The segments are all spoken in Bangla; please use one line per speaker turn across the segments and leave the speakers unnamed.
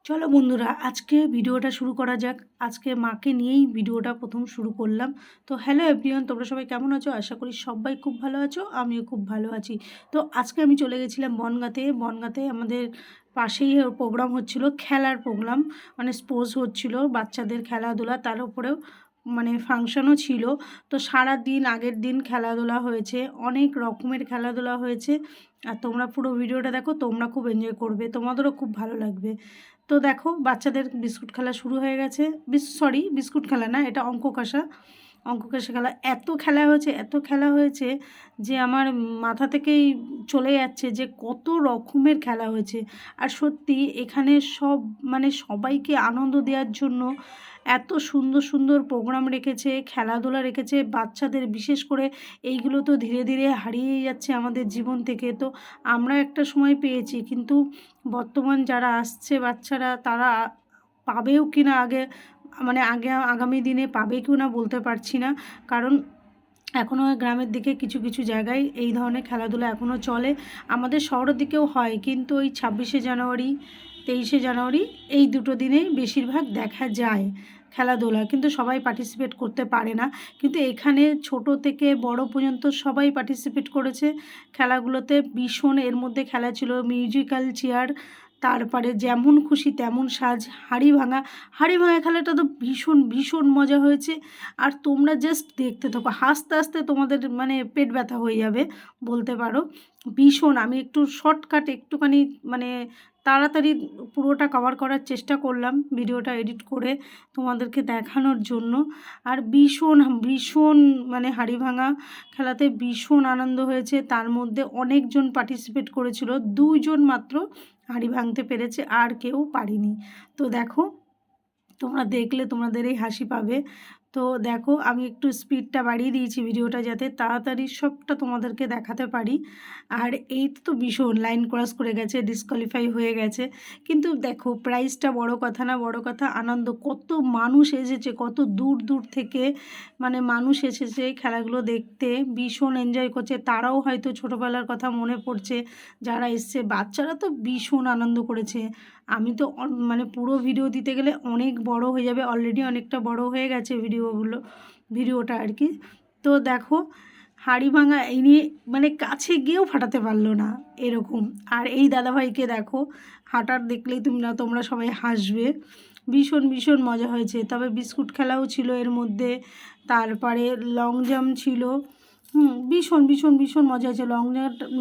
চলো বন্ধুরা, আজকে ভিডিওটা শুরু করা যাক। আজকে মাকে নিয়েই ভিডিওটা প্রথম শুরু করলাম। তো হ্যালো এভরিওয়ান, তোমরা সবাই কেমন আছো? আশা করি সবাই খুব ভালো আছো, আমিও খুব ভালো আছি। তো আজকে আমি চলে গেছিলাম বনগাঁতে। বনগাঁতে আমাদের পাশেই প্রোগ্রাম হচ্ছিল, খেলার প্রোগ্রাম, মানে স্পোর্টস হচ্ছিল, বাচ্চাদের খেলাধুলা, তার উপরেও মানে ফাংশনও ছিল। তো সারা দিন, আগের দিন খেলাধুলা হয়েছে, অনেক রকমের খেলাধুলা হয়েছে। আর তোমরা পুরো ভিডিওটা দেখো, তোমরা খুব এনজয় করবে, তোমাদেরও খুব ভালো লাগবে। তো দেখো, বাচ্চাদের বিস্কুট খেলা শুরু হয়ে গেছে। বিস্কুট খেলা না, এটা অঙ্ক কষা খেলা। এত খেলা হয়েছে, এত খেলা হয়েছে যে আমার মাথা থেকেই চলে যাচ্ছে যে কত রকমের খেলা হয়েছে। আর সত্যি এখানে সব মানে সবাইকে আনন্দ দেওয়ার জন্য এত সুন্দর সুন্দর প্রোগ্রাম রেখেছে, খেলাধুলা রেখেছে বাচ্চাদের। বিশেষ করে এইগুলো তো ধীরে ধীরে হারিয়ে যাচ্ছে আমাদের জীবন থেকে। তো আমরা একটা সময় পেয়েছি, কিন্তু বর্তমান যারা আসছে বাচ্চারা, তারা পাবেও কি না আগামী দিনে পাবে কি না বলতে পারছি না। কারণ এখনও গ্রামের দিকে কিছু কিছু জায়গায় এই ধরনের খেলাধুলা এখনও চলে। আমাদের শহরের দিকেও হয়, কিন্তু ওই 26শে জানুয়ারি, 23শে জানুয়ারি, এই দুটো দিনেই বেশিরভাগ দেখা যায় খেলাধুলা। কিন্তু সবাই পার্টিসিপেট করতে পারে না। কিন্তু এখানে ছোট থেকে বড় পর্যন্ত সবাই পার্টিসিপেট করেছে খেলাগুলোতে। ভীষণ এর মধ্যে খেলা ছিল মিউজিক্যাল চেয়ার, তারপরে যেমন খুশি তেমন সাজ, হাঁড়ি ভাঙা খেলাটা তো ভীষণ ভীষণ মজা হয়েছে। আর তোমরা জাস্ট দেখতে থাকো, হাসতে হাসতে তোমাদের মানে পেট ব্যথা হয়ে যাবে বলতে পারো। ভীষণ, আমি একটু শর্টকাট একটুখানি মানে তাড়াতাড়ি পুরোটা কভার করার চেষ্টা করলাম ভিডিওটা এডিট করে তোমাদেরকে দেখানোর জন্য। আর ভীষণ ভীষণ মানে হাঁড়ি ভাঙা খেলাতে ভীষণ আনন্দ হয়েছে। তার মধ্যে অনেকজন পার্টিসিপেট করেছিল, 2জন মাত্র হাঁড়ি ভাঙতে পেরেছে, আর কেউ পারেনি। তো দেখো, তোমরা দেখলে তোমাদেরই হাসি পাবে। তো দেখো, আমি একটু স্পিডটা বাড়িয়ে দিয়েছি ভিডিওটা, যাতে তাড়াতাড়ি সবটা তোমাদেরকে দেখাতে পারি। আর এই তো ভীষণ লাইন ক্রস করে গেছে, ডিসকোয়ালিফাই হয়ে গেছে। কিন্তু দেখো, প্রাইজটা বড় কথা না, বড় কথা আনন্দ। কত মানুষ এসেছে, কত দূর দূর থেকে মানে মানুষ এসেছে খেলাগুলো দেখতে, ভীষণ এনজয় করছে। তারাও হয়তো ছোটোবেলার কথা মনে পড়ছে যারা এসছে। বাচ্চারা তো ভীষণ আনন্দ করেছে। আমি তো মানে পুরো ভিডিও দিতে গেলে অনেক বড় হয়ে যাবে, অলরেডি অনেকটা বড় হয়ে গেছে ভিডিওটা আর কি। তো দেখো, হাঁড়ি ভাঙা এই নিয়ে মানে কাছে গিয়েও ফাটাতে পারলো না এরকম। আর এই দাদাভাইকে দেখো, হাঁটার দেখলেই তোমরা সবাই হাসবে। ভীষণ ভীষণ মজা হয়েছে। তবে বিস্কুট খেলাও ছিল এর মধ্যে, তারপরে লং জাম্প ছিল। ভীষণ ভীষণ ভীষণ মজা হয়েছে।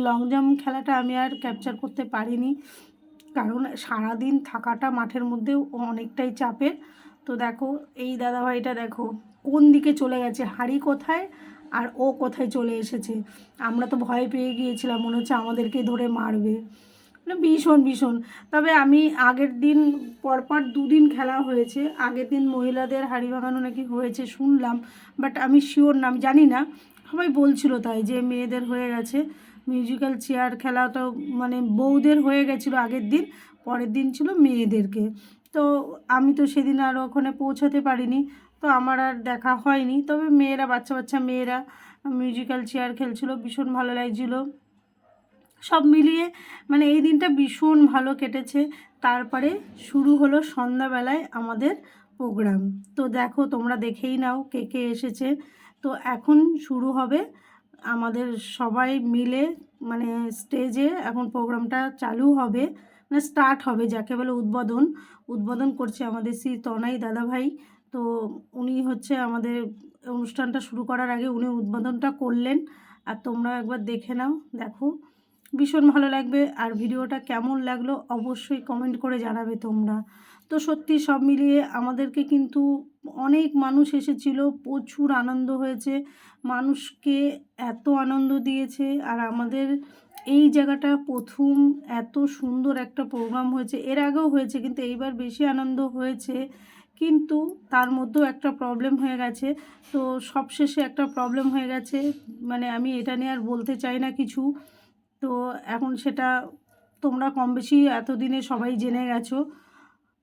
লং জাম্প খেলাটা আমি আর ক্যাপচার করতে পারিনি, কারণ সারাদিন থাকাটা মাঠের মধ্যেও অনেকটাই চাপের। তো দেখো, এই দাদাভাইটা দেখো কোন দিকে চলে গেছে, হাঁড়ি কোথায় আর ও কোথায় চলে এসেছে। আমরা তো ভয় পেয়ে গিয়েছিলাম, মনে হচ্ছে আমাদেরকে ধরে মারবে, মানে ভীষণ ভীষণ। তবে আমি আগের দিন, পরপর 2 দিন খেলা হয়েছে। আগের দিন মহিলাদের হাঁড়ি ভাঙানো নাকি হয়েছে শুনলাম, বাট আমি শিওর না, আমি জানি না। সবাই বলছিল তাই যে মেয়েদের হয়ে গেছে। মিউজিক্যাল চেয়ার খেলাটাও মানে বউদের হয়ে গেছিলো আগের দিন, পরের দিন ছিল মেয়েদেরকে। তো আমি তো সেদিন আর ওখানে পৌঁছাতে পারিনি, তো আমার আর দেখা হয়নি। তবে মেয়েরা, বাচ্চা বাচ্চা মেয়েরা মিউজিক্যাল চেয়ার খেলছিল, ভীষণ ভালো লাগছিলো। সব মিলিয়ে মানে এই দিনটা ভীষণ ভালো কেটেছে। তারপরে শুরু হলো সন্ধ্যাবেলায় আমাদের প্রোগ্রাম। তো দেখো, তোমরা দেখেই নাও কে কে এসেছে। তো এখন শুরু হবে আমাদের সবাই মিলে, মানে স্টেজে এখন প্রোগ্রামটা চালু হবে, মানে স্টার্ট হবে, যাকে বলে উদ্বোধন। উদ্বোধন করছে আমাদের শ্রী তনয় দাদাভাই। তো উনি হচ্ছে আমাদের অনুষ্ঠানটা শুরু করার আগে উনি উদ্বোধনটা করলেন। আর তোমরা একবার দেখে নাও, দেখো ভীষণ ভালো লাগবে। আর ভিডিওটা কেমন লাগলো অবশ্যই কমেন্ট করে জানাবে তোমরা। তো সত্যি সব মিলিয়ে আমাদেরকে কিন্তু অনেক মানুষ এসেছিল, প্রচুর আনন্দ হয়েছে, মানুষকে এত আনন্দ দিয়েছে। আর আমাদের এই জায়গাটা প্রথম এত সুন্দর একটা প্রোগ্রাম হয়েছে। এর আগেও হয়েছে, কিন্তু এইবার বেশি আনন্দ হয়েছে। কিন্তু তার মধ্যেও একটা প্রবলেম হয়ে গেছে। তো সবশেষে একটা প্রবলেম হয়ে গেছে, মানে আমি এটা নিয়ে আর বলতে চাই না কিছু। তো এখন সেটা তোমরা কম বেশি এতদিনে সবাই জেনে গেছো।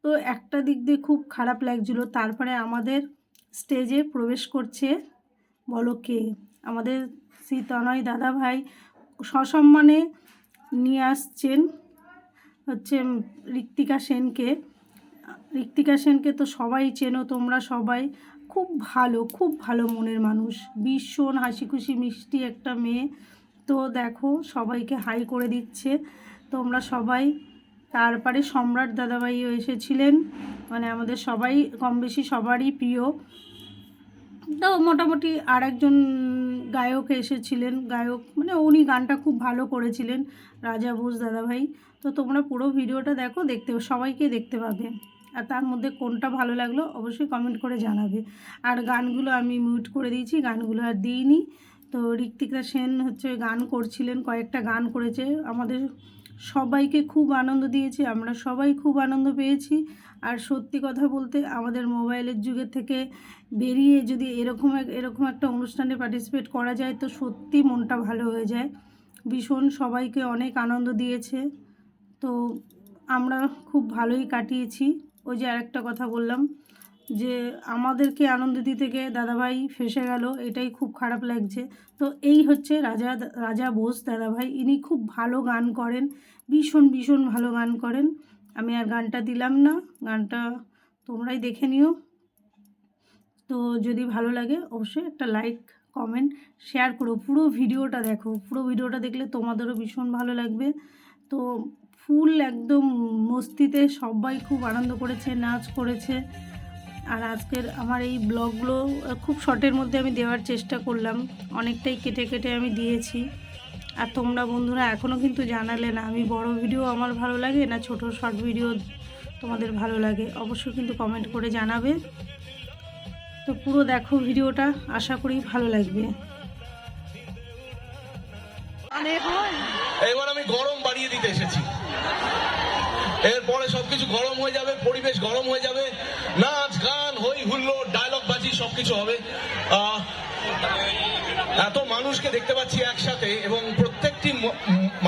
তো একটা দিক দিয়ে খুব খারাপ লাগছিলো। তারপরে আমাদের স্টেজে প্রবেশ করছে, বলো কে, আমাদের শ্রী তনয় দাদাভাই সসম্মানে নিয়ে আসছেন হচ্ছে ঋত্বিকা সেনকে। ঋত্বিকা সেনকে তো সবাই চেনো তোমরা সবাই, খুব ভালো মনের মানুষ, ভীষণ হাসি খুশি মিষ্টি একটা মেয়ে। তো দেখো সবাইকে হাই করে দিচ্ছে তোমরা সবাই। তারপরে সম্রাট দাদাভাইও এসেছিলেন, মানে আমাদের সবাই কম বেশি সবারই প্রিয়। তো মোটামুটি আর একজন গায়ক এসেছিলেন, গায়ক মানে উনি গানটা খুব ভালো করেছিলেন, রাজা বোস দাদাভাই। তো তোমরা পুরো ভিডিওটা দেখো, সবাইকে দেখতে পাবে। আর তার মধ্যে কোনটা ভালো লাগলো অবশ্যই কমেন্ট করে জানাবে। আর গানগুলো আমি মিউট করে দিয়েছি, গানগুলো আর দিইনি। তো ঋত্বিকা সেন হচ্ছে গান করছিলেন, কয়েকটা গান করেছে, আমাদের সবাইকে খুব আনন্দ দিয়েছে, আমরা সবাই খুব আনন্দ পেয়েছি। আর সত্যি কথা বলতে আমাদের মোবাইলের যুগের থেকে বেরিয়ে যদি এরকম একটা অনুষ্ঠানে পার্টিসিপেট করা যায় তো সত্যি মনটা ভালো হয়ে যায়। ভীষণ সবাইকে অনেক আনন্দ দিয়েছে, তো আমরা খুব ভালোই কাটিয়েছি। ওই যে আরেকটা কথা বললাম যে আমাদেরকে আনন্দ দিতে গিয়ে দাদাভাই ফেঁসে গেল, এটাই খুব খারাপ লাগছে। তো এই হচ্ছে রাজা বোস দাদাভাই, ইনি খুব ভালো গান করেন, ভীষণ ভালো গান করেন। আমি আর গানটা দিলাম না, গানটা তোমরাই দেখে নিও। তো যদি ভালো লাগে অবশ্যই একটা লাইক কমেন্ট শেয়ার করো, পুরো ভিডিওটা দেখো, পুরো ভিডিওটা দেখলে তোমাদেরও ভীষণ ভালো লাগবে। তো ফুল একদম মস্তিতে সবাই খুব আনন্দ করেছে, নাচ করেছে। আর আজকের আমার এই ব্লগগুলো খুব শর্টের মধ্যে আমি দেওয়ার চেষ্টা করলাম, অনেকটাই কেটে আমি দিয়েছি। আর তোমরা বন্ধুরা এখনও কিন্তু জানালে না আমি বড় ভিডিও আমার ভালো লাগে না ছোট শর্ট ভিডিও তোমাদের ভালো লাগে, অবশ্যই কিন্তু কমেন্ট করে জানাবে। তো পুরো দেখো ভিডিওটা, আশা করি ভালো লাগবে।
এবার আমি গরম বাড়িয়ে দিতে এসেছি, এরপরে সবকিছু গরম হয়ে যাবে, পরিবেশ গরম হয়ে যাবে, নাচ গান হই হুল্লোড় ডায়লগ বাজি সবকিছু হবে। এত মানুষকে দেখতে পাচ্ছি একসাথে এবং প্রত্যেকটি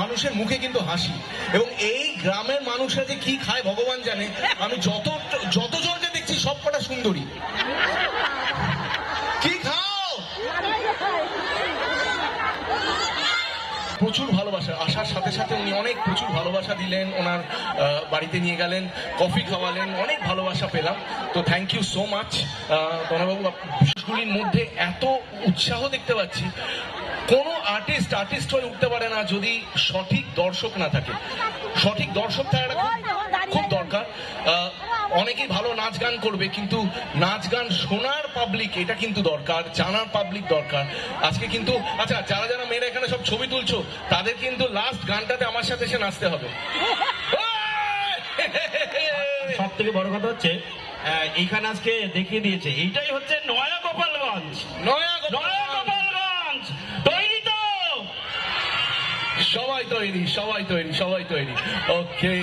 মানুষের মুখে কিন্তু হাসি, এবং এই গ্রামের মানুষরা যে কি খায় ভগবান জানে। আমি যতজনকে দেখছি সব কটা সুন্দরী। কি খাও? প্রচুর ভালোবাসা, আসার সাথে সাথে উনি অনেক প্রচুর ভালোবাসা দিলেন, ওনার বাড়িতে নিয়ে গেলেন, কফি খাওয়ালেন, অনেক ভালোবাসা পেলাম। তো থ্যাংক ইউ সো মাচ তনয়বাবু। বিশেষগুলির মধ্যে এত উৎসাহ দেখতে পাচ্ছি। কোনো আর্টিস্ট হয়ে উঠতে পারে না যদি সঠিক দর্শক না থাকে। সঠিক দর্শক থাকাটা খুব দরকার। অনেকেই ভালো নাচ গান করবে, কিন্তু নাচ গান শোনার পাবলিক এটা কিন্তু দরকার, জানার পাবলিক দরকার। আজকে কিন্তু আচ্ছা, যারা মেয়েরা এখানে সব ছবি তুলছো তাদের কিন্তু লাস্ট গানটাতে আমার সাথে এসে নাচতে হবে।
সব থেকে বড় কথা হচ্ছে এইখানে আজকে দেখিয়ে দিয়েছে, এইটাই হচ্ছে নয়া গোপালগঞ্জ। তৈরি তো?
সবাই তৈরি। ওকে।